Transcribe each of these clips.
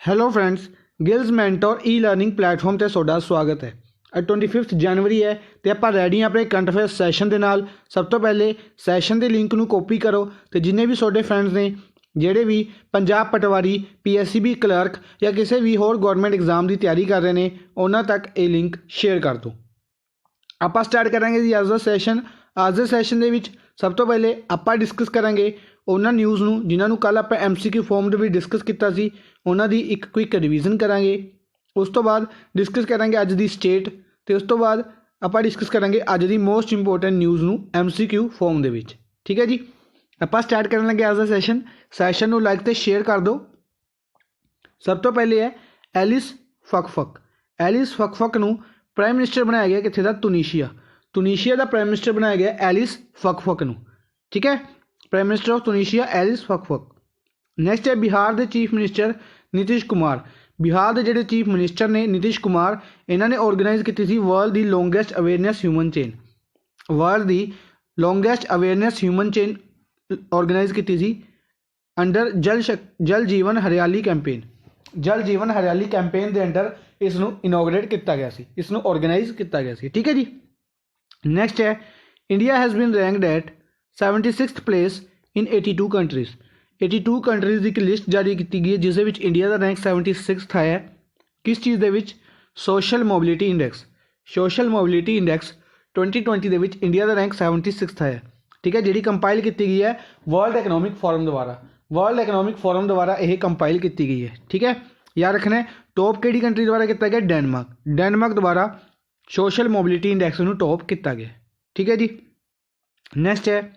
Hello friends, Giles mentor ਈ learning platform ਤੇ ਤੁਹਾਡਾ ਸਵਾਗਤ ਹੈ। ਅੱਜ 25 ਜਨਵਰੀ ਹੈ ਤੇ ਆਪਾਂ ਰੈਡੀ ਹਾਂ ਆਪਣੇ ਕਰੰਟ ਅਫੇਅਰ ਸੈਸ਼ਨ ਦੇ ਨਾਲ। ਸਭ ਤੋਂ ਪਹਿਲੇ ਸੈਸ਼ਨ ਦੇ ਲਿੰਕ ਨੂੰ ਕਾਪੀ ਕਰੋ ਤੇ ਜਿੰਨੇ ਵੀ ਤੁਹਾਡੇ ਫਰੈਂਡਸ ਨੇ ਜਿਹੜੇ ਵੀ ਪੰਜਾਬ ਪਟਵਾਰੀ, PSCB ਕਲਰਕ ਜਾਂ ਕਿਸੇ ਵੀ ਹੋਰ ਗਵਰਨਮੈਂਟ ਐਗਜ਼ਾਮ ਦੀ ਤਿਆਰੀ ਕਰ ਰਹੇ ਨੇ ਉਹਨਾਂ ਤੱਕ ਇਹ ਲਿੰਕ ਸ਼ੇਅਰ ਕਰ ਦਿਓ। ਆਪਾਂ ਸਟਾਰਟ ਕਰਾਂਗੇ ਜੀ ਅੱਜ ਦਾ ਸੈਸ਼ਨ। ਅੱਜ ਦੇ ਸੈਸ਼ਨ ਦੇ ਵਿੱਚ ਸਭ ਤੋਂ ਪਹਿਲੇ ਆਪਾਂ ਡਿਸਕਸ ਕਰਾਂਗੇ ਉਹਨਾਂ ਨਿਊਜ਼ ਨੂੰ ਜਿਨ੍ਹਾਂ ਨੂੰ ਕੱਲ੍ਹ ਆਪਾਂ MCQ ਫੋਰਮ ਦੇ ਵਿੱਚ ਡਿਸਕਸ ਕੀਤਾ ਸੀ, ਉਹਨਾਂ ਦੀ ਇੱਕ ਕੁਇਕ ਰਿਵੀਜ਼ਨ ਕਰਾਂਗੇ। ਉਸ ਤੋਂ ਬਾਅਦ ਡਿਸਕਸ ਕਰਾਂਗੇ ਅੱਜ ਦੀ ਸਟੇਟ ਅਤੇ ਉਸ ਤੋਂ ਬਾਅਦ ਆਪਾਂ ਡਿਸਕਸ ਕਰਾਂਗੇ ਅੱਜ ਦੀ ਮੋਸਟ ਇੰਪੋਰਟੈਂਟ ਨਿਊਜ਼ ਨੂੰ MCQ ਫੋਰਮ ਦੇ ਵਿੱਚ। ਠੀਕ ਹੈ ਜੀ, ਆਪਾਂ ਸਟਾਰਟ ਕਰਨ ਲੱਗੇ ਅੱਜ ਦਾ ਸੈਸ਼ਨ ਨੂੰ ਲਾਈਕ ਅਤੇ ਸ਼ੇਅਰ ਕਰ ਦਿਓ। ਸਭ ਤੋਂ ਪਹਿਲੇ ਹੈ ਐਲਿਸ ਫਕਫਕ। ਐਲਿਸ ਫਕਫਕ ਨੂੰ ਪ੍ਰਾਈਮ ਮਿਨਿਸਟਰ ਬਣਾਇਆ ਗਿਆ ਕਿੱਥੇ ਦਾ? ਤੁਨੀਸ਼ੀਆ ਦਾ ਪ੍ਰਾਈਮ ਮਿਨਿਸਟਰ ਬਣਾਇਆ ਗਿਆ ਐਲਿਸ ਫਕਫਕ ਨੂੰ। ਠੀਕ ਹੈ, prime minister of Tunisia Elyes Fakhfakh. Next ਹੈ ਬਿਹਾਰ ਦੇ ਚੀਫ ਮਿਨਿਸਟਰ ਨਿਤੀਸ਼ ਕੁਮਾਰ। ਬਿਹਾਰ ਦੇ ਜਿਹੜੇ ਚੀਫ ਮਿਨਿਸਟਰ ਨੇ ਨਿਤੀਸ਼ ਕੁਮਾਰ, ਇਹਨਾਂ ਨੇ ਔਰਗੇਨਾਈਜ਼ ਕੀਤੀ ਸੀ ਵਰਲਡ ਦੀ longest awareness human chain. World ਦੀ longest awareness human chain organise ਕੀਤੀ ਸੀ ਅੰਡਰ ਜਲ ਜੀਵਨ ਹਰਿਆਲੀ ਕੈਂਪੇਨ। ਜਲ ਜੀਵਨ ਹਰਿਆਲੀ ਕੈਂਪੇਨ ਦੇ ਅੰਡਰ ਇਸ ਨੂੰ ਇਨੋਗਰੇਟ ਕੀਤਾ ਗਿਆ ਸੀ, ਇਸ ਨੂੰ ਔਰਗੇਨਾਈਜ਼ ਕੀਤਾ ਗਿਆ ਸੀ। ਠੀਕ ਹੈ ਜੀ, ਨੈਕਸਟ ਹੈ India has been ranked at 76th place in 82 countries. 82 countries ਦੀ ਇੱਕ ਲਿਸਟ ਜਾਰੀ ਕੀਤੀ ਗਈ ਹੈ ਜਿਸ ਦੇ ਵਿੱਚ ਇੰਡੀਆ ਦਾ ਰੈਂਕ 76th ਆਇਆ ਹੈ। ਕਿਸ ਚੀਜ਼ ਦੇ ਵਿੱਚ? Social mobility index. Social mobility index 2020 ਦੇ ਵਿੱਚ ਇੰਡੀਆ ਦਾ ਰੈਂਕ 76th ਆਇਆ। ਠੀਕ ਹੈ, ਜਿਹੜੀ ਕੰਪਾਈਲ ਕੀਤੀ ਗਈ ਹੈ ਵਰਲਡ ਇਕਨੋਮਿਕ ਫੋਰਮ ਦੁਆਰਾ। ਵਰਲਡ ਇਕਨੋਮਿਕ ਫੋਰਮ ਦੁਆਰਾ ਇਹ ਕੰਪਾਈਲ ਕੀਤੀ ਗਈ ਹੈ। ਠੀਕ ਹੈ, ਯਾਦ ਰੱਖਣਾ ਟੌਪ ਕਿਹੜੀ ਕੰਟਰੀ ਦੁਆਰਾ ਕੀਤਾ ਗਿਆ? ਡੈਨਮਾਰਕ ਦੁਆਰਾ ਸੋਸ਼ਲ ਮੋਬਿਲਿਟੀ ਇੰਡੈਕਸ ਨੂੰ ਟੌਪ ਕੀਤਾ ਗਿਆ। ਠੀਕ ਹੈ ਜੀ, ਨੈਕਸਟ ਹੈ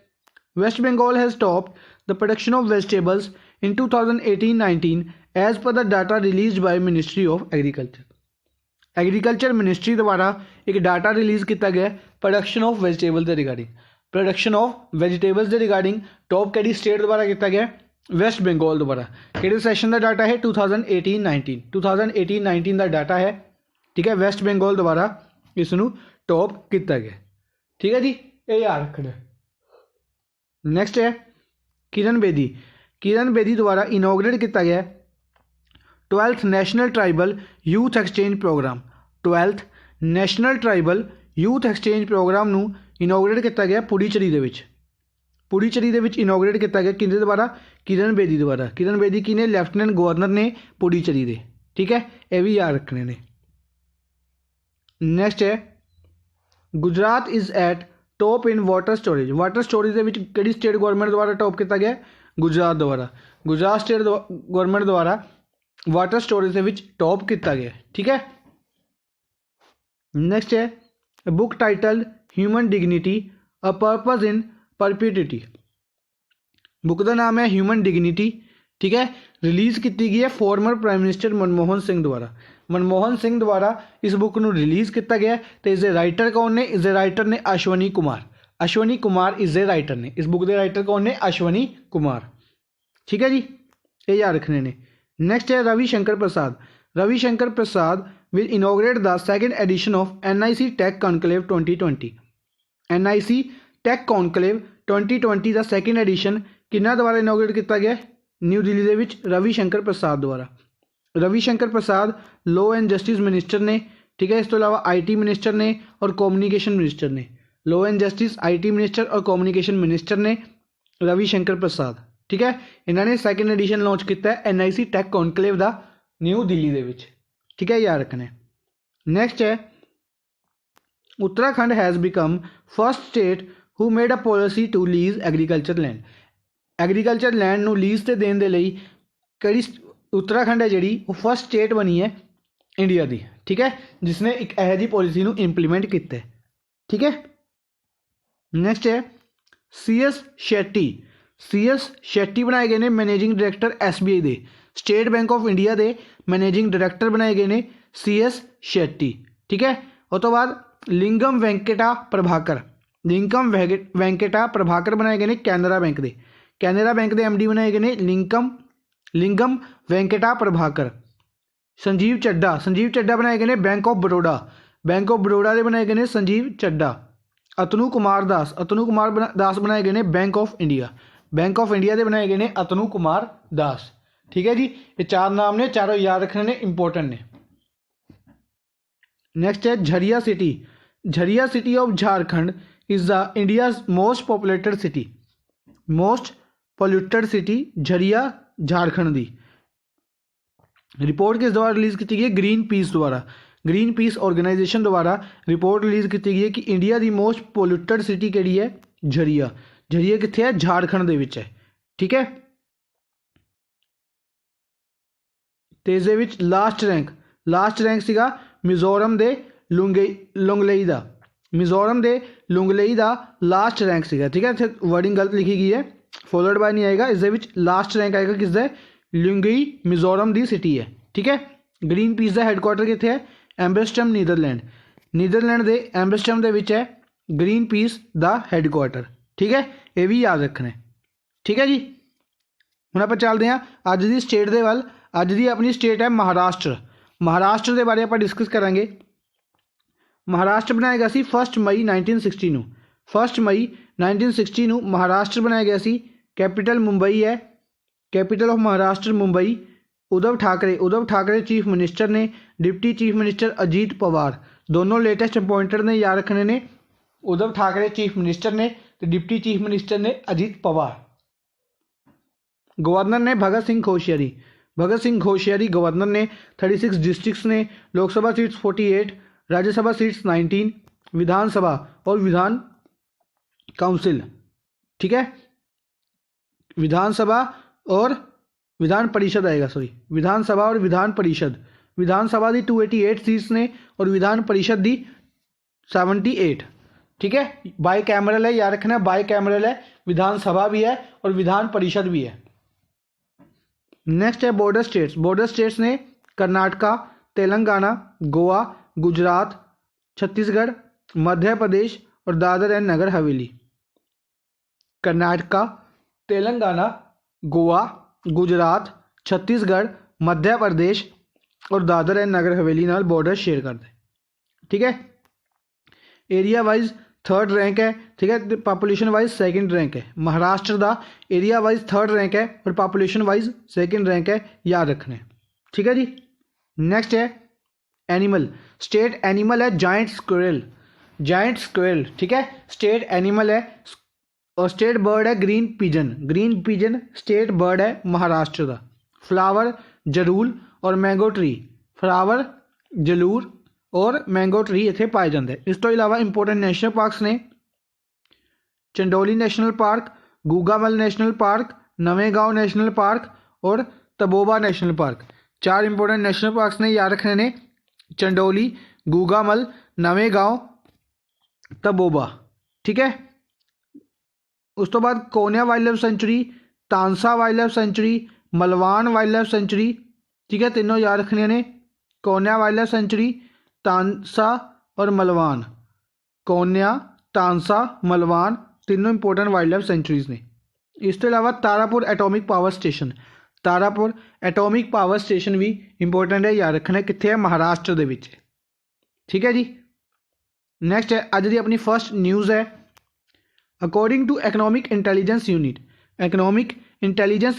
West Bengal has topped the production of vegetables in 2018-19 as per the data released by Ministry of Agriculture. Agriculture ministry द्वारा एक डाटा रिलीज़ किया गया प्रोडक्शन ऑफ वेजिटेबल के रिगार्डिंग। प्रोडक्शन ऑफ वेजिटेबल्स के रिगार्डिंग टॉप किहड़ी स्टेट द्वारा किया गया? Waste Bengal द्वारा। किहड़े सैशन का डाटा है? 2018-19 का डाटा है। ठीक है, वेस्ट बंगाल द्वारा इसनूं टॉप किया गया। ठीक है जी, ये याद रखना। नैक्सट है किरण बेदी। किरण बेदी द्वारा इनोग्रेट किया गया 12th national tribal youth exchange programme. 12th national tribal youth exchange programme नूं इनोग्रेट किया गया पुडीचेरी दे विच। पुडीचेरी दे विच इनोग्रेट किया गया किहदे द्वारा? किरण बेदी द्वारा। किरण बेदी की ने? लैफ्टिनेंट गवर्नर ने पुडीचेरी दे। ठीक है, यह भी याद रखने ने। नैक्सट है Gujarat is at top in water storage. Water storage के किहड़ी स्टेट गवर्नमेंट द्वारा टॉप किया गया? गुजरात द्वारा। गुजरात स्टेट गवर्नमेंट द्वारा वाटर स्टोरेज के टॉप किया गया। ठीक है, नैक्सट है book titled human dignity a purpose in perpetuity. Book का नाम है ह्यूमन डिग्निटी। ठीक है, रिलीज़ की गई है former prime minister Manmohan Singh द्वारा। मनमोहन सिंह द्वारा इस बुक को रिलीज़ किया गया तो इसके राइटर कौन ने? इसके राइटर ने अश्वनी कुमार। अश्वनी कुमार इसके राइटर ने। इस बुक के राइटर कौन ने? अश्वनी कुमार। ठीक है जी, ये याद रखने ने। नैक्सट है Ravi Shankar Prasad. Ravi Shankar Prasad will inaugurate the second edition of NIC tech conclave 2020। NIC tech conclave 2020 का सेकेंड एडिशन किन्ना द्वारा इनोग्रेट किया गया? न्यू दिल्ली के विच रविशंकर प्रसाद द्वारा। रविशंकर प्रसाद लॉ एंड जस्टिस मिनिस्टर ने। ठीक है, इस तो अलावा IT मिनिस्टर ने और कम्युनिकेशन मिनिस्टर ने। Law and justice, IT minister और कम्युनिकेशन मिनिस्टर ने रविशंकर प्रसाद। ठीक है, इन्होंने सैकेंड एडिशन लॉन्च किया है NIC टेक कॉन्क्लेव का न्यू दिल्ली के विच। ठीक है, याद रखना। नैक्सट है Uttarakhand has become first state who made a policy to lease agriculture land. Agriculture land नूं लीज ते देण दे लई किहड़ी उत्तराखंड है जिहड़ी वो फर्स्ट स्टेट बनी है इंडिया की। ठीक है, जिसने एक यह जी पॉलिसी नूं इंप्लीमेंट किया है। ठीक है, नैक्सट है CS शेट्टी। CS शेट्टी बनाए गए ने managing director SBI they. State bank of India के मैनेजिंग डायरैक्टर बनाए गए ने CS शेट्टी। ठीक है, उस तो बाद लिंगम वेंकटा प्रभाकर। लिंगम वेंकटा प्रभाकर बनाए गए ने कैनरा बैंक के। कैनरा बैंक के MD बनाए गए ने लिंगम वेंकटा प्रभाकर। संजीव चड्डा बनाए गए ने bank of Baroda. Bank of Baroda के बनाए गए ने संजीव चड्डा। अतनु कुमार दास बनाए गए ने bank of India. Bank of India के बनाए गए ने अतनु कुमार दास। ठीक है जी, ये 4 नाम ने, चारों याद रखने ने, इंपॉर्टेंट ने। नेक्स्ट है Jharia city. Jharia city of Jharkhand is the India's most populated city. Most polluted city Jharia Jharkhand दी। रिपोर्ट किस द्वारा रिलीज की गई है? ग्रीन पीस द्वारा, ग्रीन पीस ऑर्गेनाइजेशन द्वारा रिपोर्ट रिलीज की गई है कि इंडिया दी मोस्ट पोल्यूटेड सिटी किहड़ी है? झरिया। झरिया कित्थे है? झारखंड दे विच है। ठीक है, ते इस दे विच लास्ट रैंक सीगा मिजोरम दे लुंगलेई दा। मिजोरम दे लुंगलेई दा लास्ट रैंक सीगा। ठीक है, इत्थे वर्डिंग गलत लिखी गई है, फॉलोड बाय नहीं आएगा, इस दे विच लास्ट रैंक आएगा किसदा? लुंगई मिजोरम दी सिटी है। ठीक है, ग्रीन पीस दा हैडक्वार्टर कित्थे है? एम्बेस्टम नीदरलैंड। नीदरलैंड दे एम्बेस्टम दे विच है ग्रीन पीस दा हैडक्वार्टर। ठीक है, ये भी याद रखना है। ठीक है जी, हुण आपां चलदे हां अज दी स्टेट दे वल। अज दी अपनी स्टेट है महाराष्ट्र। महाराष्ट्र के बारे आपां डिस्कस करांगे। महाराष्ट्र बनाया गया सी 1 मई 1960 नूं। 1 मई 1960 नूं महाराष्ट्र बनाया गया सी। कैपिटल मुंबई है, capital of Maharashtra Mumbai. Uddhav Thackeray chief minister ने, deputy chief minister Ajit Pawar, दोनों लेटेस्ट अपॉइंटेड ने, याद रखने ने। उद्धव ठाकरे चीफ मिनिस्टर ने तो डिप्टी चीफ मिनिस्टर ने अजीत पवार। गवर्नर ने भगत सिंह कोश्यारी गवर्नर ने। 36 डिस्ट्रिक्ट्स ने, लोकसभा सीट्स 48, राज्यसभा सीट्स 19, विधानसभा और विधान काउंसिल। ठीक है, विधानसभा और विधान परिषद आएगा, सॉरी, विधानसभा और विधान परिषद। विधानसभा दी 288 सीट्स ने और विधान परिषद दी 78। ठीक है, बाई कैमरल है, याद रखना, बाई कैमरल है, विधानसभा भी है और विधान परिषद भी है। नेक्स्ट है बॉर्डर स्टेट्स ने कर्नाटका, तेलंगाना, गोवा, गुजरात, छत्तीसगढ़, मध्य प्रदेश और दादर एंड नगर हवेली। कर्नाटका, तेलंगाना, गोवा, गुजरात, छत्तीसगढ़, मध्य प्रदेश और दादर एंड नगर हवेली नाल बॉर्डर शेयर करते। ठीक है, एरिया वाइज 3rd रैंक है। ठीक है, पॉपुलेशन वाइज 2nd रैंक है। महाराष्ट्र का एरिया वाइज 3rd रैंक है और पॉपुलेशन वाइज 2nd रैंक है, याद रखने। ठीक है जी, नेक्स्ट है एनिमल। स्टेट एनिमल है जायंट स्क्वेरल। ठीक है, स्टेट एनिमल है और स्टेट बर्ड है ग्रीन पिजन स्टेट बर्ड है महाराष्ट्र का। फ्लावर जरूल और मैंगो ट्री, फ्लावर जलूर और मैंगो ट्री इत्थे पाए जाते हैं। इस तो इलावा इंपोर्टेंट नेशनल पार्क्स ने Chandoli national park, Gugamal national park, Navegaon national park और Tadoba national park. 4 important national parks ने, याद रखने ने, चंडोली, गूगामल, नवेगांव, तबोबा। ठीक है, उस तो बाद Koyna wildlife sanctuary, Tansa wildlife sanctuary, Malvan wildlife sanctuary. ठीक है, तीनों याद रखने ने, Koyna wildlife sanctuary, Tansa और मलवान। कोन्या, तांसा, मलवान तीनों इंपोर्टेंट वाइल्ड लाइफ सेंचुरीज ने। इस तो इलावा तारापुर एटॉमिक पावर स्टेशन भी इंपोर्टेंट है, याद रखना, कित्थे है? महाराष्ट्र दे विच। ठीक है जी, नेक्स्ट है अज दी अपनी फर्स्ट न्यूज़ है। According to economic intelligence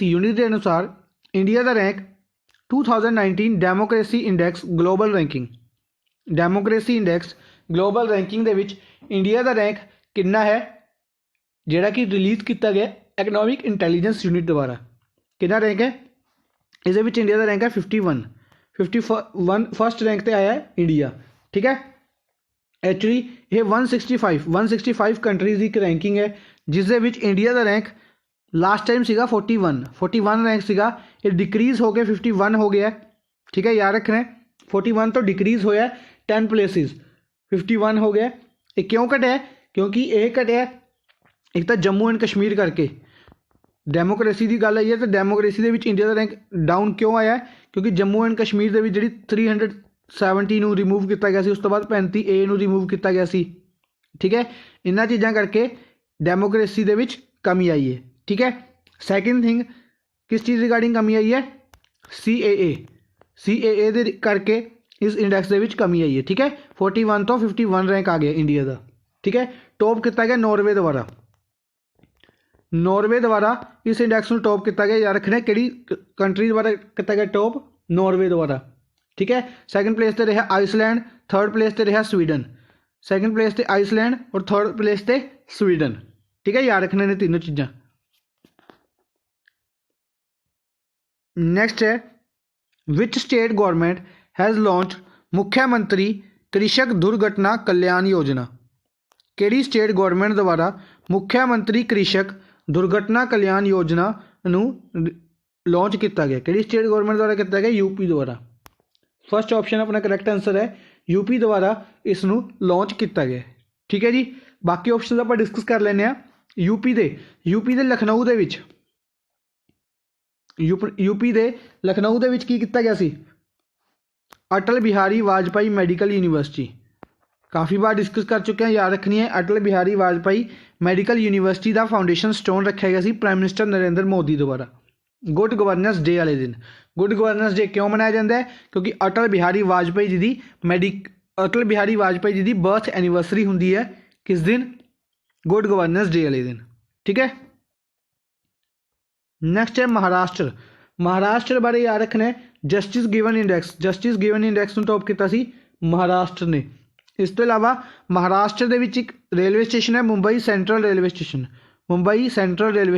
unit के अनुसार इंडिया का rank 2019 democracy index global ranking दे विच इंडिया का रैंक कितना है, जिहड़ा कि रिलीज़ किया गया इकनॉमिक इंटैलीजेंस यूनिट द्वारा। कितना रैंक है इस इंडिया का? रैंक है 51 फर्स्ट रैंक पे आया है इंडिया। ठीक है, एक्चुअली ये 165 कंट्रीज़ की एक रैंकिंग है, जिस दे विच इंडिया का रैंक लास्ट टाइम सीगा 41 रैंक सीगा, ये डिक्रीज़ हो गया 51 हो गया। ठीक है, याद रखना है, 41 तो डिक्रीज़ होया 10 प्लेसिस, 51 हो गया। ये क्यों घटिया? क्योंकि ये घटिया एक तो जम्मू एंड कश्मीर करके। डेमोक्रेसी की गल आई है तो डेमोक्रेसी के इंडिया का रैंक डाउन क्यों आया? क्योंकि जम्मू एंड कश्मीर के जी 370 नूं रिमूव किया गया, उस तो बाद 35A नूं रिमूव किया गया। ठीक है, इन्हां चीज़ां करके डेमोक्रेसी दे विच कमी आई है। ठीक है, सैकेंड थिंग किस चीज़ रिगार्डिंग कमी आई है? CAA दे करके इस इंडैक्स दे विच कमी आई है। ठीक है, 41 तो 51 रैंक आ गया इंडिया का। ठीक है, टॉप किया गया नॉर्वे द्वारा। नॉर्वे द्वारा इस इंडैक्स में टॉप किया गया। याद रखना कि कंट्री द्वारा किया गया टॉप, नॉर्वे द्वारा। ठीक है, सैकेंड प्लेस पर रहा आइसलैंड, थर्ड प्लेस पर रहा स्वीडन। सैकेंड प्लेस पर आइसलैंड और थर्ड प्लेस पर स्वीडन। ठीक है, याद रखने ने तीनों चीज़ां। नेक्स्ट है which state government has launch मुख्यमंत्री कृषक दुर्घटना कल्याण योजना। केड़ी स्टेट गवर्नमेंट द्वारा मुख्यमंत्री कृषक दुर्घटना कल्याण योजना नू लॉन्च किया गया। केड़ी स्टेट गवर्नमेंट द्वारा किया गया? यूपी द्वारा। फर्स्ट ऑप्शन अपना करैक्ट आंसर है, यूपी द्वारा इसनू लॉन्च किया गया। ठीक है जी, बाकी ऑप्शन आप डिस्कस कर लें। यूपी दे लखनऊ दे विच यूपी दे लखनऊ दे विच की किया गया सी? Atal Bihari Vajpayee medical university. काफ़ी बार डिस्कस कर चुके हैं, याद रखनी है। अटल बिहारी वाजपेयी मैडिकल यूनिवर्सिटी का फाउंडेशन स्टोन रखा गया C prime minister Narendra Modi द्वारा गुड गवर्नेंस डे वाले दिन। गुड गवर्नेंस डे क्यों मनाया जाता है? क्योंकि अटल बिहारी वाजपेयी जी की बर्थ एनिवर्सरी होंगी है किस दिन? गुड गवर्नेंस डे वाले दिन। ठीक है, नैक्सट है महाराष्ट्र। महाराष्ट्र बारे याद रखना है जस्टिस गिवन इंडैक्स टॉप किया सी महाराष्ट्र ने। इस तो इलावा महाराष्ट्र के एक रेलवे स्टेशन है मुंबई सेंट्रल रेलवे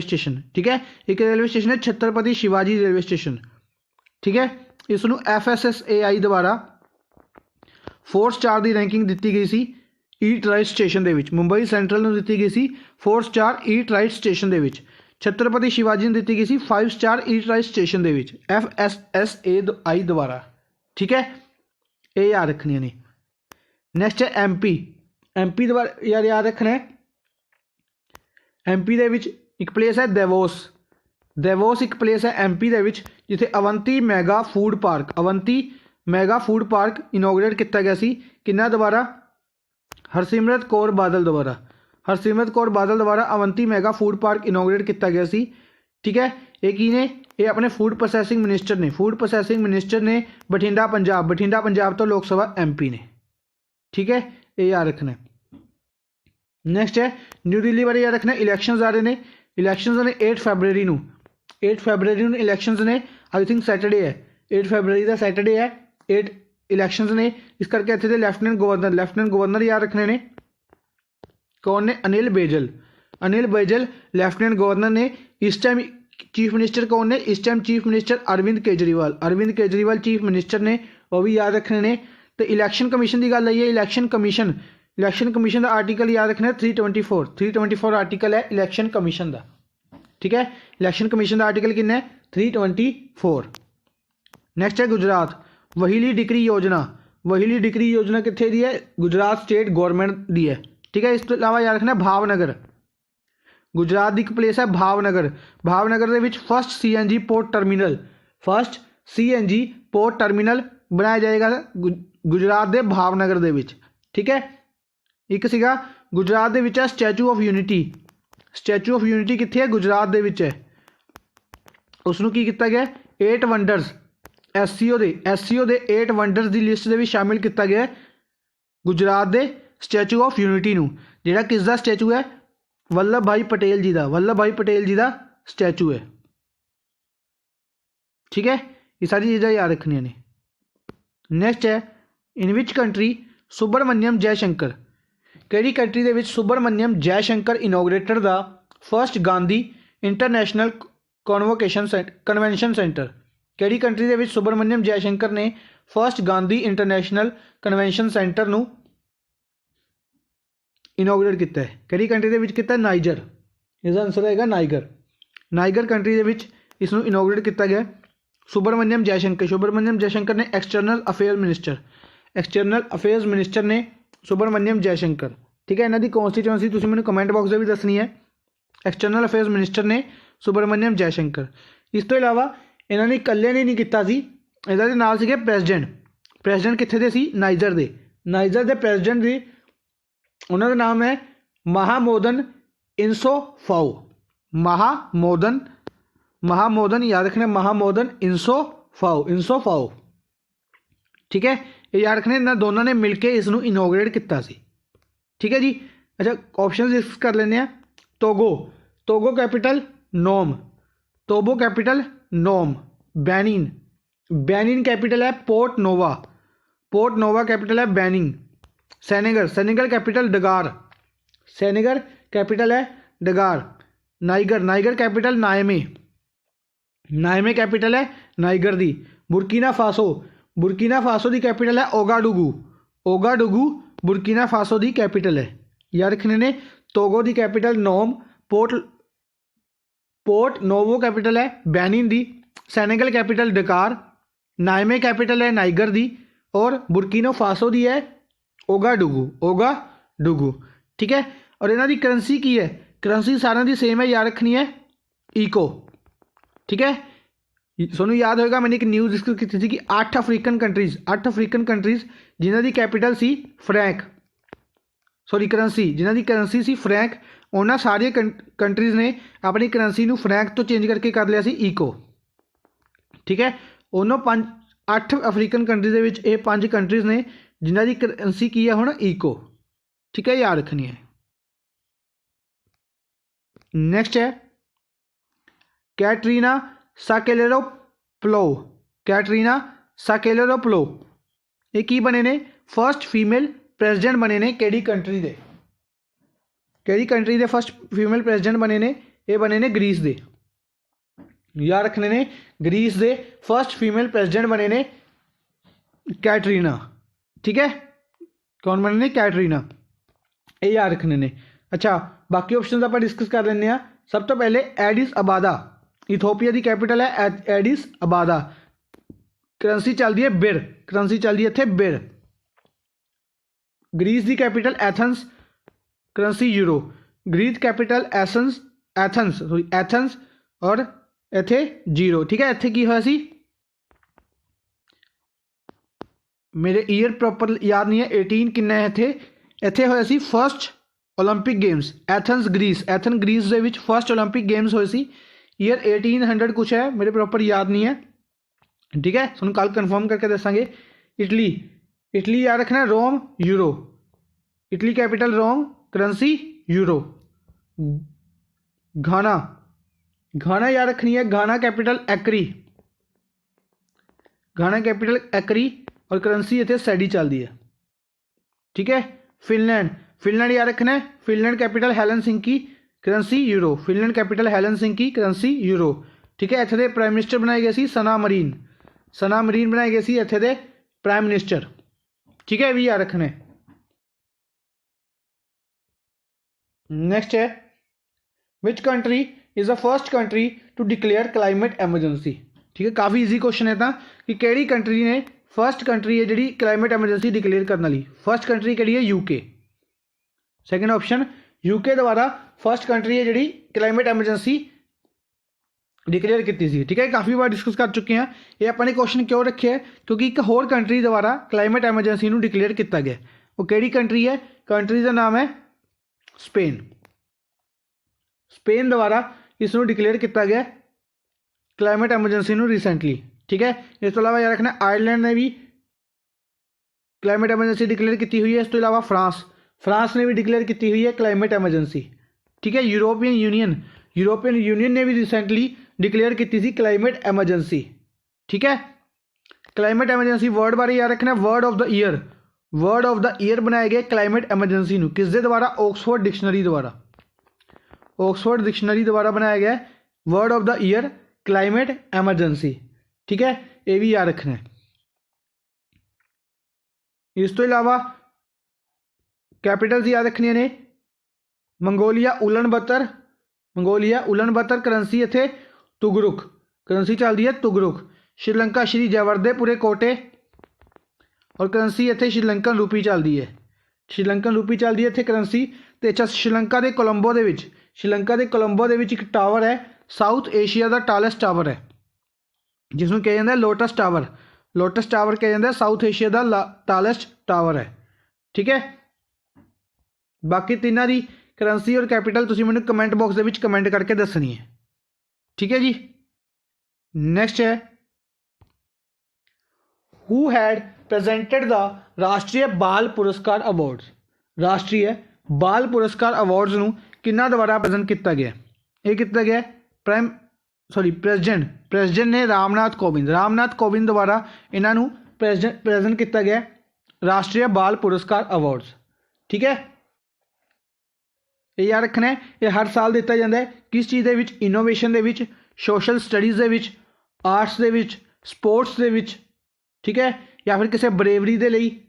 स्टेशन। ठीक है, एक रेलवे स्टेशन है छत्रपति शिवाजी रेलवे स्टेशन। ठीक है, इसनों FSSAI द्वारा 4 स्टार की रैंकिंग दी गई सी ईट राइट स्टेशन के। मुंबई सेंट्रल में दी गई सी 4 स्टार ईट राइट स्टेशन के। छत्रपति शिवाजी ने दी गई सी 5 स्टार ईट राइट स्टेशन के FSSAI द्वारा। ठीक है, ये याद रखनी ने। नैक्सट है MP द्वारा याद रखना है। MP एक प्लेस है देवोस एक प्लेस है MP जिथे अवंती मैगा फूड पार्क इनोग्रेट किया गया सी किन्ना द्वारा? हरसिमरत कौर बादल द्वारा अवंती मैगा फूड पार्क इनोग्रेट किया गया सी। ठीक है, एक ही ने ये अपने फूड प्रोसैसिंग मिनिस्टर ने बठिंडा पंजाब तो लोक सभा MP ने। ठीक है, ये याद रखना है। नैक्सट है न्यू दिल्ली बारे याद रखना है। इलैक्शंस आ रहे हैं, 8 फरवरी इलैक्शंस ने। आई थिंक सैटरडे है, 8 फरवरी का सैटरडे है। 8 इलैक्शंस ने, इस करके इतने दे लैफ्टिनेंट गवर्नर याद रखने ने। कौन ने? अनिल बैजल लैफ्टिनेंट गवर्नर ने। इस टाइम चीफ मिनिस्टर कौन ने? इस time chief minister Arvind Kejriwal chief minister ने, वो भी याद रखने ने। तो इलैक्शन कमीशन की गल आई है। इलैक्शन कमीशन का आर्टिकल याद रखना है 324 आर्टिकल है इलैक्शन कमीशन का। ठीक है, इलैक्शन कमीशन का आर्टिकल कितना है? 324। नैक्सट है गुजरात वहीली डिक्री योजना कितने दी है? गुजरात स्टेट गवर्नमेंट दी है। ठीक है, इस तो इलावा याद रखना भावनगर। गुजरात की एक प्लेस है भावनगर के which first CNG port terminal बनाया जाएगा गुजरात के भावनगर के विच। ठीक है, एक सीगा गुजरात के विच है स्टैचू ऑफ यूनिटी कितने है? गुजरात के विच है। उसनों की किया गया? 8 वंडर्स SCO दे 8 वंडर्स की लिस्ट में भी शामिल किया गया गुजरात के स्टैचू ऑफ यूनिटी नूं, जिहड़ा किसका स्टैचू है? वल्लभ भाई पटेल जी का स्टैचू है। ठीक है, ये सारी चीज़ें याद रखनियां ने। नैक्सट है in which country Subrahmanyam Jaishankar. केड़ी कंट्री दे विच Subrahmanyam Jaishankar inaugurated the first Gandhi international convention centre. केड़ी कंट्री दे विच सुब्रमण्यम जयशंकर ने first Gandhi international convention centre नूं इनोग्रेट किया है? केड़ी कंट्री दे विच किया? नाइजर। इसका आंसर है नाइजर कंट्री दे विच इसनूं इनोग्रेट किया गया। सुब्रमण्यम जयशंकर ने एक्सटर्नल अफेयर्स मिनिस्टर ने सुब्रमण्यम जयशंकर। ठीक है, इन्हों की कॉन्स्टिट्यूएंसी तुसीं मैनूं कमेंट बॉक्स में भी दसनी है। एक्सटर्नल अफेयर्स मिनिस्टर ने सुब्रमण्यम जयशंकर। इस तो इलावा इन्होंने इकल्ले ने नहीं किया सी, इहदे नाल सीगे प्रेजिडेंट कित्थे दे सी? नाइजर के प्रेजिडेंट दी उन्होंने नाम है महामोदन महामोदन याद रखना, महामोदन इंसोफाओ। ठीक है, ये याद रखने इन्होंने दोनों ने मिलकर इसनूं इनोग्रेट किया सी। ठीक है जी, अच्छा ऑप्शन डिस्कस कर लेने। Togo Togo capital Lome, Togo capital Lome. Benin, Benin capital है Porto Novo, Porto Novo capital है Benin. Senegal, Senegal capital Dakar, Senegal capital है Dakar. Niger, Niger capital Niamey, Niamey capital है Niger दी। Burkina Faso, Burkina Faso दी capital है Ouagadougou, ओगाडुगू बुरकीना Faso दी capital है। याद रखने ने टोगो दी कैपिटल नोम, पोर्ट नोवो कैपिटल है बेनिन दी। सेनेगल कैपिटल डकार, नायमे कैपिटल है नाइगर दी और बुरकीनो फासो दी है ओगाडुगू, ओगाडुगू। ठीक है, और इन्हों की करंसी की है, करंसी सारे की सेम है, याद रखनी है ईको। ठीक है, सोनू याद होगा मैंने एक न्यूज़ डिस्कस की थी कि 8 अफ्रीकन कंट्रीज़ जिन्हों की capital C franc, sorry currency जिन्हों की करंसी सी फ्रैंक, उन्होंने सारी कंट्रीज़ ने अपनी करंसी नू फ्रैंक तो चेंज करके कर लिया सी ईको। ठीक है, उन्होंने 8 अफ्रीकन कंट्रीज़ ये 5 कंट्रीज़ ने जिन्हों की करंसी की है हुण ईको। ठीक है, याद रखनी है। नेक्स्ट है कैटरीना साकेलेरोप्लो, कैटरीना साकेलेरोप्लो ये की बने ने फर्स्ट फीमेल प्रेजिडेंट बने ने केड़ी कंट्री दे, केड़ी कंट्री दे फर्स्ट फीमेल प्रेजिडेंट बने ने, ये बने ने ग्रीस दे। याद रखने ने ग्रीस दे फर्स्ट फीमेल प्रेजिडेंट बने ने कैटरीना। ठीक है, कौन बने ने कैटरीना, ये याद रखने ने। अच्छा, बाकी ऑप्शन आप डिस्कस कर लें। सब तो पहले एडिस अबादा, इथोपिया की कैपिटल है एडिस अबादा। करंसी चलती है बिर, करंसी चलती है इत्थे बिर। ग्रीस की capital Athens, currency euro. Greece capital Athens, sorry Athens और इत्थे जीरो। ठीक है, इत्थे की होया सी, मेरे ईयर प्रॉपर याद नहीं है, 18 किन्ना है इत्थे, इत्थे होया सी first Olympic games Athens Greece, Athens Greece दे विच फर्स्ट ओलंपिक गेम्स होए सी। ईयर 1800 कुछ है, मेरे प्रॉपर याद नहीं है। ठीक है, तुम कल कन्फर्म करके दसांगे। इटली, इटली याद रखना है Rome euro, Italy capital Rome, currency euro. Ghana, Ghana याद रखनी है, घाना कैपिटल एक्री, घाना कैपिटल एक्री और करंसी इतने सैडी चलती है। ठीक है, फिनलैंड, फिनलैंड याद रखना है, Finland capital Helsinki, currency euro. Finland capital Helsinki, currency euro. ठीक है, इत्थे दे प्राइम मिनिस्टर बनाए गए सी सना मरीन, सना मरीन बनाए गए सी इत्थे दे प्राइम मिनिस्टर। ठीक है, भी याद रखना है। नेक्स्ट है which country is the first country to declare climate emergency. ठीक है, काफ़ी ईजी क्वेश्चन है था कि केड़ी कंट्री ने फर्स्ट कंट्री है जी क्लाइमेट एमरजेंसी डिक्लेयर करने वाली। फर्स्ट कंट्री केड़ी है यूके, सैकेंड ऑप्शन यूके द्वारा फर्स्ट कंट्री है जी क्लाइमेट एमरजेंसी डिक्लेयर की थी। ठीक है, काफ़ी बार डिस्कस कर चुके हैं। ये अपने क्वेश्चन क्यों रखे है, क्योंकि एक होर कंट्री द्वारा क्लाइमेट एमरजेंसी को डिक्लेयर किया गया। वो केड़ी कंट्री है, कंट्री का नाम है स्पेन। स्पेन द्वारा इसको डिक्लेयर किया गया क्लाइमेट एमरजेंसी रिसेंटली। ठीक है, इस तो अलावा याद रखना आयरलैंड ने भी क्लाइमेट एमरजेंसी डिक्लेयर की हुई है। इस तो अलावा फ्रांस, फ्रांस ने भी डिक्लेयर की हुई है क्लाइमेट एमरजेंसी। ठीक है, यूरोपियन यूनियन ने भी रिसेंटली डिक्लेयर की थी क्लाइमेट एमरजेंसी। ठीक है, क्लाइमेट एमरजेंसी वर्ड बारे याद रखना, word of the year, word of the year बनाए गए क्लाइमेट एमरजेंसी किस दे द्वारा, ऑक्सफोर्ड डिक्शनरी द्वारा, ऑक्सफोर्ड डिक्शनरी द्वारा बनाया गया word of the year climate emergency. ठीक है, ये भी याद रखना है। इस तो अलावा कैपिटल्स याद रखनिया ने, मंगोलिया उलन बत्तर, मंगोलिया उलन बत्तर, करंसी इत्थे तुगरुक, करंसी चलती है तुगरुक। श्रीलंका श्री जयवर्धेपुरे कोटे और करंसी इत्थे श्रीलंकन रूपी चलती है, श्रीलंकन रूपी चलती है इत्थे करंसी। तो अच्छा, श्रीलंका के कोलंबो दे विच, श्रीलंका के कोलंबो दे विच एक टावर है, साउथ एशिया का टालेस्ट टावर है, जिसमें कहा जाता है लोटस टावर, लोटस टावर कहा जाता है साउथ एशिया का टालेस्ट टावर है। ठीक है, बाकी तीनों की करंसी और कैपिटल तुसीं मैनूं कमेंट बॉक्स दे विच कमेंट करके दसनी है। ठीक है जी, नेक्स्ट है हु हैड प्रेजेंटेड द राष्ट्रीय बाल पुरस्कार अवार्ड्स। राष्ट्रीय बाल पुरस्कार अवार्ड्स नूं किन्हां द्वारा प्रेजेंट किया गया, ये किया गया प्रेसिडेंट ने रामनाथ कोविंद द्वारा इन्हों प्रेजेंट किया गया राष्ट्रीय बाल पुरस्कार अवार्ड्स। ठीक है, ये याद रखना है, ये हर साल दिता जाता है। किस चीज़ के इनोवेशन के, सोशल स्टडीज़ के, आर्ट्स के, स्पोर्ट्स के, ठीक है, या फिर किसी बरेवरी के लिए,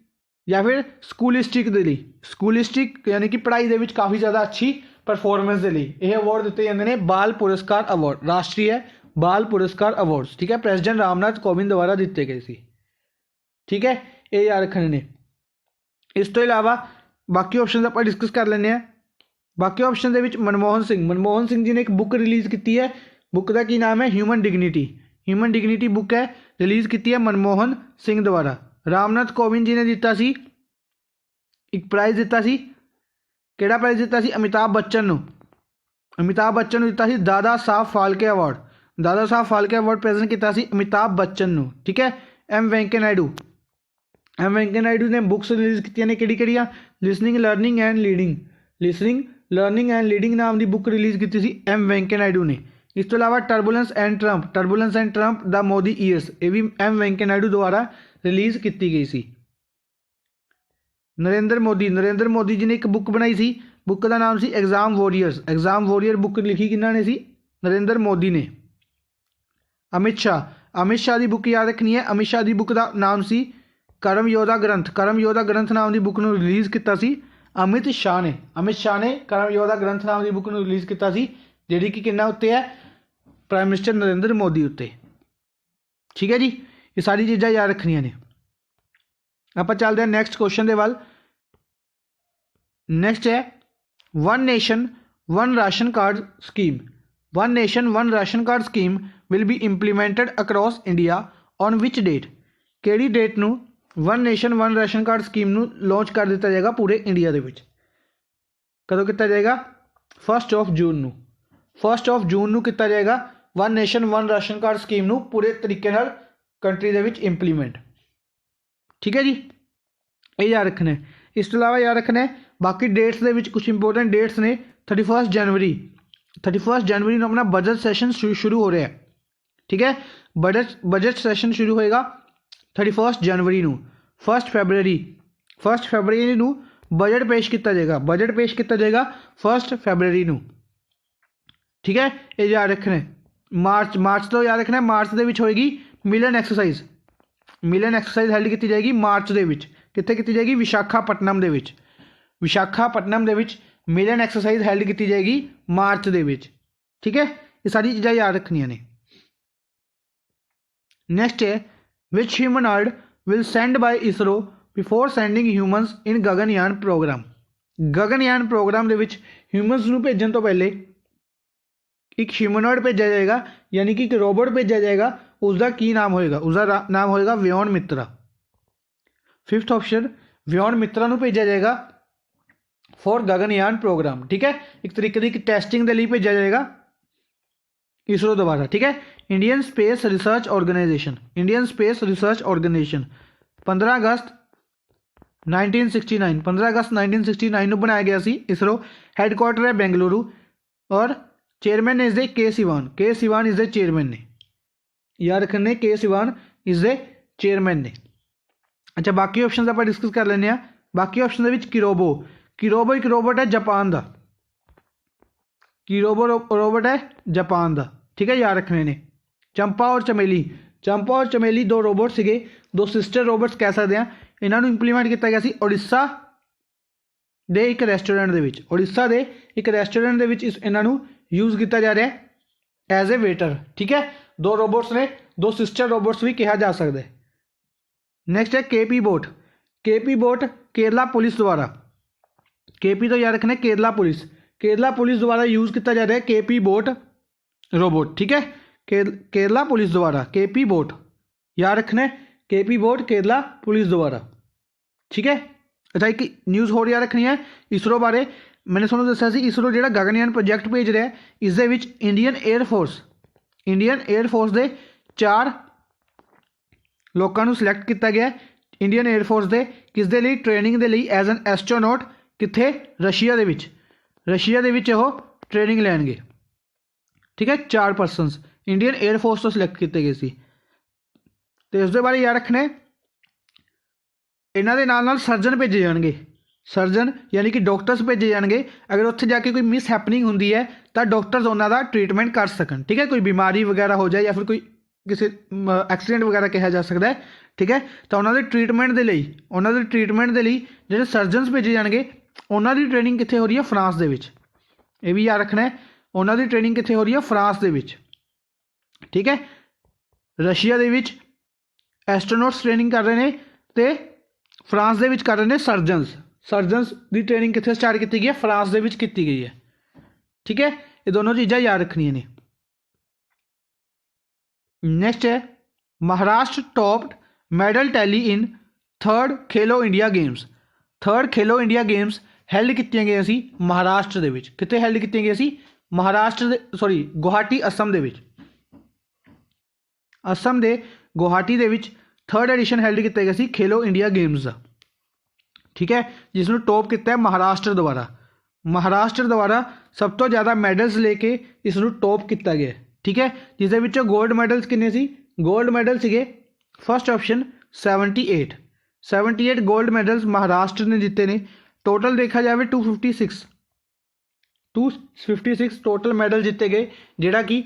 या फिर स्कूलिस्टिक के लिए, स्कूलिस्टिक यानी कि पढ़ाई के काफ़ी ज़्यादा अच्छी परफॉर्मेंस के लिए ये अवार्ड दिते जाते हैं बाल पुरस्कार अवार्ड, राष्ट्रीय बाल पुरस्कार अवार्ड्स। ठीक है, प्रेसिडेंट रामनाथ कोविंद द्वारा दिते गए सी। ठीक है, ये याद रखने ने। इस तो इलावा बाकी ऑप्शन आप डिस्कस कर लें। बाकी ऑप्शन के मनमोहन सिंह जी ने एक बुक रिलीज़ की है। बुक का की नाम है ह्यूमन डिग्निटी बुक है, रिलीज़ की है मनमोहन सिंह द्वारा। रामनाथ कोविंद जी ने दिता सी एक प्राइज़ दिता सी, केड़ा प्राइज़ दिता सी? अमिताभ बच्चन दिता सी दादा साहब फाल्के अवार्ड प्रेजेंट किया सी अमिताभ बच्चन नूं। ठीक है, एम वेंकैया नायडू ने बुक्स रिलीज़ की ने किहड़ी लिसनिंग लर्निंग एंड लीडिंग नाम की बुक रिलीज़ की सी एम वेंकैया नायडू ने। इस तो इलावा turbulence and Trump the Modi years, ये भी एम वेंकैया नायडू द्वारा रिलीज़ की गई सी। नरेंद्र मोदी जी ने एक बुक बनाई सी, बुक का नाम सी एग्जाम वॉरियर बुक लिखी किन्होंने सी? नरेंद्र मोदी ने। अमित शाह की बुक याद रखनी है, अमित शाह की बुक का नाम सी कर्म योद्धा ग्रंथ नाम की बुक रिलीज़ किया सी अमित शाह ने कर्म योद्धा ग्रंथ नाम की बुक रिलीज़ किया सी, जी कि किन्ना उत्ते है? प्राइम मिनिस्टर नरेंद्र मोदी उत्ते। ठीक है जी, ये सारी चीज़ां याद रखनियां ने। आप चलते हैं नैक्सट क्वेश्चन के वाल। नैक्सट है one nation one ration card scheme will be implemented across India on which date? केड़ी डेट नू one nation one ration card scheme नू लॉन्च कर दिता जाएगा पूरे इंडिया के विच? कदों किया जाएगा? 1 जून नू किया जाएगा one nation one ration card scheme नू पूरे तरीके नाल कंट्री दे विच इंप्लीमेंट। ठीक है जी, ये याद रखना है। इस तो इलावा याद रखना है बाकी डेट्स के विच कुछ इंपोर्टेंट डेट्स ने 31 जनवरी अपना बजट सैशन शुरू हो रहा है। ठीक है, बजट सैशन शुरू होएगा 31 जनवरी नू। 1 फरवरी नू बजट पेश किया जाएगा 1 फरवरी नू। ठीक है, ये याद रखना है। मार्च तो याद रखना है, मार्च के विच होएगी मिलन एक्सरसाइज हैल्ड की जाएगी मार्च के विच। कित्थे की जाएगी? विशाखापट्टनम दे विच मिलन एक्सरसाइज हैल्ड की जाएगी मार्च के विच। ठीक है, ये सारी चीज़ां याद रखनियां ने। नैक्सट है which humanoid will send by ISRO before sending humans in Gaganyaan programme? Gaganyaan programme के विच ह्यूमनस नूं भेजण तो पहले एक ह्यूमनॉइड भेजा जाएगा, यानी कि एक रोबोट भेजा जाएगा। उसका की नाम होएगा? उसका नाम होएगा व्योम मित्रा। 5th ऑप्शन व्योम मित्रा नूं भेजा जाएगा फॉर गगनयान प्रोग्राम। ठीक है, एक तरीके की टेस्टिंग के लिए भेजा जाएगा इसरो द्वारा। ठीक है, इंडियन स्पेस रिसर्च ऑर्गेनाइजेशन 15 अगस्त 1969 नूं बनाया गया सी इसरो। हैडक्वार्टर है बेंगलुरु और चेयरमैन इज द के सिवान इज द चेयरमैन ने। याद रखने के सिवान इज द चेयरमैन ने। अच्छा, बाकी ऑप्शन आप डिस्कस कर लें। बाकी ऑप्शन के किरोबो एक रोबोट है जापान का। रोबोट है जापान का। ठीक है, याद रखने ने। चंपा और चमेली 2 रोबोट से 2 सिस्टर रोबोट्स कह सकते हैं। इन्होंने इंप्लीमेंट किया गया उड़ीसा के एक रेस्टोरेंट इन्हों यूज़ किया जा रहा है एज ए वेटर। ठीक है, 2 रोबोट्स ने, 2 सिस्टर रोबोट्स भी कहा जा सकता है। नैक्सट है केपी बोट केरला पुलिस द्वारा। केपी तो याद रखना है केरला पुलिस द्वारा यूज़ किया जा रहा है केपी बोट रोबोट। ठीक है, केरला पुलिस द्वारा केपी बोट, याद रखना है केपी बोट केरला पुलिस द्वारा। ठीक है, अच्छा एक न्यूज़ होर याद रखनी है इसरो बारे। मैंने तुहानूं दस्सिया सी इसरो जिहड़ा गगनयान प्रोजैक्ट भेज रहा है, इस दे विच इंडियन एयरफोर्स के 4 लोगों को सिलेक्ट किया गया इंडियन एयरफोर्स के किस दे लिए? ट्रेनिंग के लिए एज एन एस्ट्रोनॉट। कित्थे? रशिया के विच ट्रेनिंग लैणगे। ठीक है 4 परसनस इंडियन एयरफोर्स तो सिलेक्ट किए गए सी। तो उसके बारे याद रखना है इन्हों के नाल सर्जन भेजे जाएंगे, सर्जन यानी कि डॉक्टर्स भेजे जाएंगे। अगर उत्थे जाके कोई मिस हैपनिंग होंदी है तो डॉक्टर्स उन्हों का ट्रीटमेंट कर सकन। ठीक है कोई बीमारी वगैरह हो जाए या फिर कोई किसी एक्सीडेंट वगैरह कहा जा सकता है। ठीक है तो उन्होंने ट्रीटमेंट के लिए जो सर्जनस भेजे जाएंगे उन्होंने ट्रेनिंग कितने हो रही है फ्रांस के विच। ये भी याद रखना है उन्होंने ट्रेनिंग कितने हो रही है फ्रांस के विच। ठीक है रशिया के विच एस्ट्रोनॉट्स ट्रेनिंग कर रहे हैं तो फ्रांस के विच कर रहे हैं सर्जनस की ट्रेनिंग कितने स्टार्ट की गई है फ्रांस के विच की गई है। ठीक है ये दोनों चीज़ां याद रखनियां ने। नेक्स्ट है महाराष्ट्र टॉप्ड मेडल टैली इन 3rd खेलो इंडिया गेम्स। 3rd खेलो इंडिया गेम्स हैल्ड कीतियां गई सी महाराष्ट्र दे विच। कित्थे हैल्ड कीतियां गई सी महाराष्ट्र सॉरी गुवाहाटी असम दे विच। असम दे गुवाहाटी दे विच 3rd एडिशन हैल्ड किया गया सी खेलो इंडिया गेम्स का। ठीक है जिसनों टॉप किया महाराष्ट्र द्वारा। महाराष्ट्र द्वारा सब तो ज़्यादा मैडल्स लेके इसनों टॉप किया गया। ठीक है जिसदे विचों गोल्ड मैडल्स किन्ने सी गोल्ड मैडल सीगे first option 78 gold medals Maharashtra ने जीते ने। टोटल देखा जाए 256 टोटल मैडल जीते गए जिहड़ा कि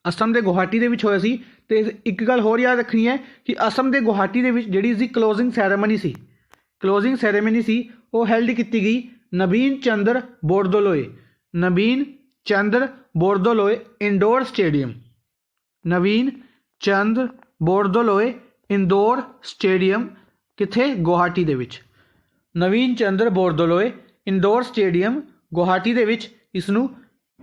असम के गुवाहाटी के होया सी। तो एक गल होर याद रखनी है कि असम के गुवाहाटी के जिहड़ी इसकी क्लोजिंग सैरेमनी सी वो हैल्ड की गई नवीन चंद्र बोरदोलोए इंडोर स्टेडियम। नवीन चंद्र बोरदोलोए इंडोर स्टेडियम किथे गुवाहाटी दे विच। नवीन चंद्र बोरदोलोए इंडोर स्टेडियम गुवाहाटी दे विच इसनूं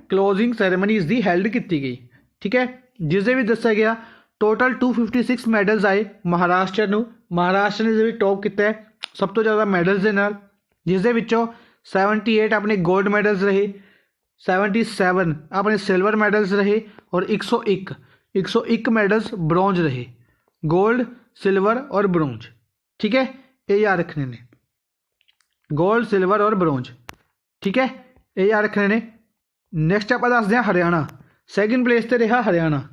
क्लोजिंग सैरेमनी इसकी हैल्ड की गई। ठीक है जिससे भी दसा गया टोटल 256 मैडल्स आए महाराष्ट्र ने टॉप किया है सब तो ज़्यादा मैडल्स के नाल। जिसदे विचों 78 अपने गोल्ड मैडल्स रहे, 77 अपने सिल्वर मैडल्स रहे और 101 मैडल्स ब्रॉन्ज रहे। गोल्ड सिल्वर और ब्रॉन्ज। ठीक है ये याद रखने ने गोल्ड सिल्वर और ब्रॉन्ज। ठीक है ये याद रखने ने। नैक्सट आप दसते हैं हरियाणा। सैकेंड प्लेस पर रहा हरियाणा।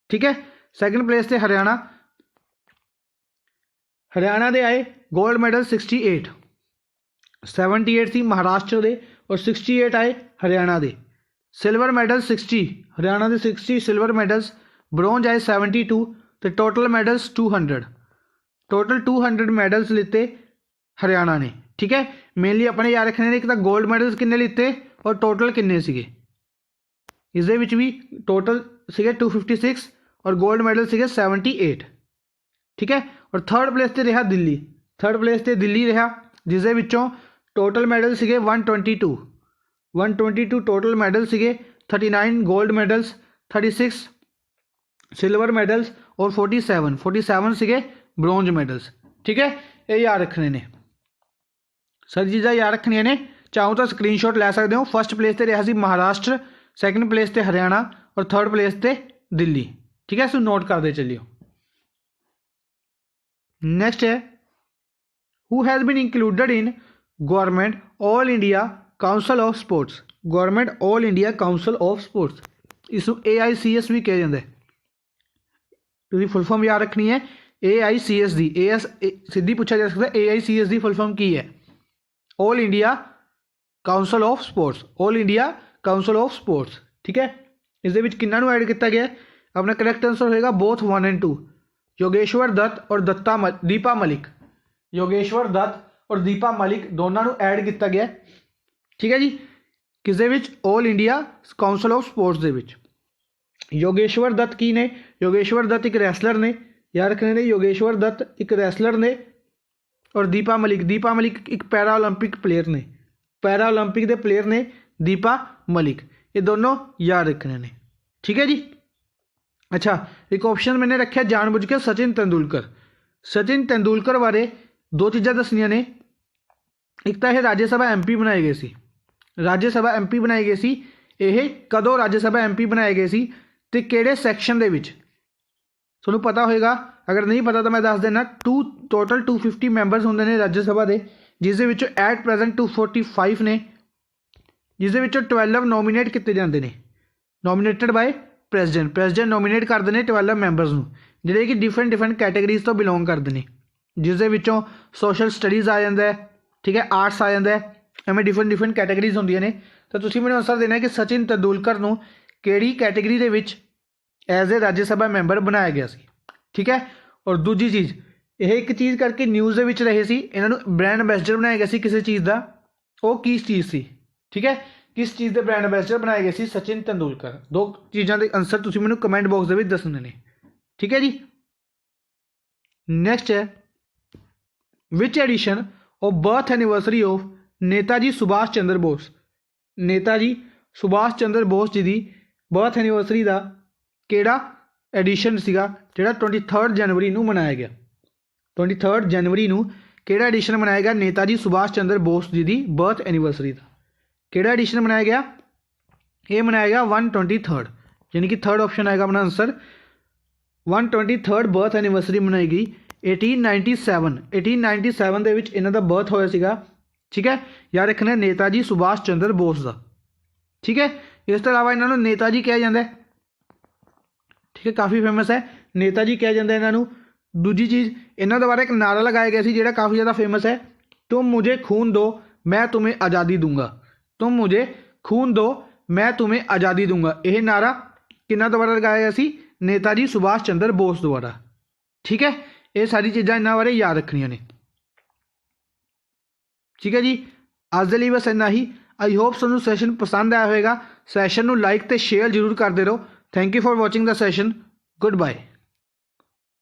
ठीक है सैकेंड प्लेस पर हरियाणा दे आए गोल्ड मैडल 78 थी महाराष्ट्र दे और 68 आए हरियाणा दे। सिल्वर मैडल 60 हरियाणा दे 60 सिल्वर मैडल्स। ब्रॉन्ज आए 72 तो टोटल मैडल्स 200 मैडल्स लिते हरियाणा ने। ठीक है मेनली अपने याद रखने एक तो गोल्ड मैडल्स किन्ने लिते और टोटल किन्ने सीगे इसदे विच भी टोटल सीगे 256 और गोल्ड मैडल सीगे 78। ठीक है और थर्ड प्लेस ते रहा दिल्ली रहा जिसदे विचों टोटल मैडल सीगे 122 टोटल मैडल सीगे। 39 गोल्ड मैडल्स, 36 सिल्वर मैडल्स और 47 सीगे ब्रॉन्ज मैडल्स। ठीक है ये याद रखने ने सारी चीज़ां याद रखनियां ने। चाहो तो स्क्रीनशॉट ले सकते हो। फर्स्ट प्लेस ते रहा सी महाराष्ट्र, सैकेंड प्लेस ते हरियाणा और थर्ड प्लेस ते दिल्ली। ठीक है इसको नोट करते चलियो। नेक्स्ट है who has been included in government all India council of sports. Government all India council of sports इसको AICS भी कहा जाता है। तो फुल फॉर्म याद रखनी है AICS दी। सीधी पूछा जा सकता है AICS दी फुल फॉर्म की है all India council of sports. All India council of sports. ठीक है इस किन्ना ऐड किया गया अपना करैक्ट आंसर होएगा बोथ 1 और 2 योगेश्वर दत्त और दीपा मलिक। योगेश्वर दत्त और दीपा मलिक दोनों को ऐड किया गया। ठीक है जी किस all India council of sports दे विच। योगेश्वर दत्त की ने योगेश्वर दत्त एक रैसलर ने याद रखने ने। योगेश्वर दत्त एक रैसलर ने और दीपा मलिक एक पैरा ओलंपिक प्लेयर ने। पैरा ओलंपिक के प्लेयर ने दीपा मलिक। ये दोनों याद रखने ने। ठीक है जी अच्छा एक ऑप्शन मैंने रखा जानबूझ के सचिन तेंदुलकर बारे 2 चीज़ां दसनियां ने। एक तो यह राज्यसभा MP बनाए गए सी। राज्यसभा MP बनाए गए सी। यह कदों राज्यसभा MP बनाए गए सी ते किहड़े सैक्शन दे विच तुहानूं पता होएगा। अगर नहीं पता तो मैं दस देना। टोटल 250 मैंबरस होंदे ने राज्यसभा के जिस दे विचों एट प्रेजेंट 245 ने जिस दे विचों 12 नोमीनेट किए जाते हैं, नोमीनेटेड बाय प्रेजिडेंट। प्रेजिडेंट नोमीनेट करते हैं 12 मैंबरस नूं जिहड़े कि डिफरेंट कैटेगरीज तो बिलोंग करते हैं, जिस दे विचों सोशल स्टडीज़ आ जाता है, ठीक है, आर्ट्स आ जाता है, एवें डिफरेंट कैटेगरीज होंदियां ने। तो तुसीं मैनूं आंसर देना है कि सचिन तेंदुलकर नूं किहड़ी category they which as a राज्य सभा मैंबर बनाया गया सी, ठीक है। और दूजी चीज़, यह एक चीज़ करके न्यूज़ दे विच रहे सी, इन्हां नूं ब्रांड एंबैसडर बनाया गया सी किसी चीज़ का, वो किस चीज़ सी, ठीक है, किस चीज़ के ब्रांड एंबैसडर बनाए गए सी सचिन तेंदुलकर। दो चीज़ों के आंसर तुसीं मैनूं कमेंट बॉक्स दे विच दसने ने, ठीक है जी। नैक्सट है which edition of birth anniversary of Netaji Subhash Chandra Bose. Netaji Subhash Chandra Bose ji की बर्थ एनिवर्सरी का किहड़ा एडिशन सीगा जिहड़ा 23 जनवरी नूं मनाया गया। 23 जनवरी नूं किहड़ा एडिशन मनाया गया नेताजी सुभाष चंद्र बोस जी की बर्थ एनिवर्सरी का, किहड़ा एडिशन मनाया गया? ये मनाया गया 123, यानी कि थर्ड ऑप्शन आएगा अपना आंसर। 123 बर्थ एनिवर्सरी मनाई गई 1897 ਦੇ ਵਿੱਚ ਇਹਨਾਂ ਦਾ बर्थ होया सीगा, ठीक है। याद रखना नेताजी सुभाष चंद्र बोस का, ठीक है। इस तो इलावा इन्होंने नेताजी कहा जाता है, ठीक है, काफ़ी फेमस है, नेताजी कहा जाता है इन्हों। दूजी चीज़, इन्हों द्वारा एक नारा लगाया गया जो काफ़ी ज़्यादा फेमस है, तुम मुझे खून दो मैं तुम्हें आज़ादी दूंगा, तुम मुझे खून दो मैं तुम्हें आज़ादी दूंगा। यह नारा किन्ना द्वारा लगाया गया सी? नेताजी सुभाष चंद्र बोस द्वारा, ठीक है। ये सारी चीज़ां इन्होंने बारे याद रखनियां ने, ठीक है जी। अज दे लई बस इन्ना ही। आई होप तुहानूं सैशन पसंद आया होगा। सैशन नूं लाइक ते शेयर जरूर करते रहो। Thank you for watching the session. Good bye.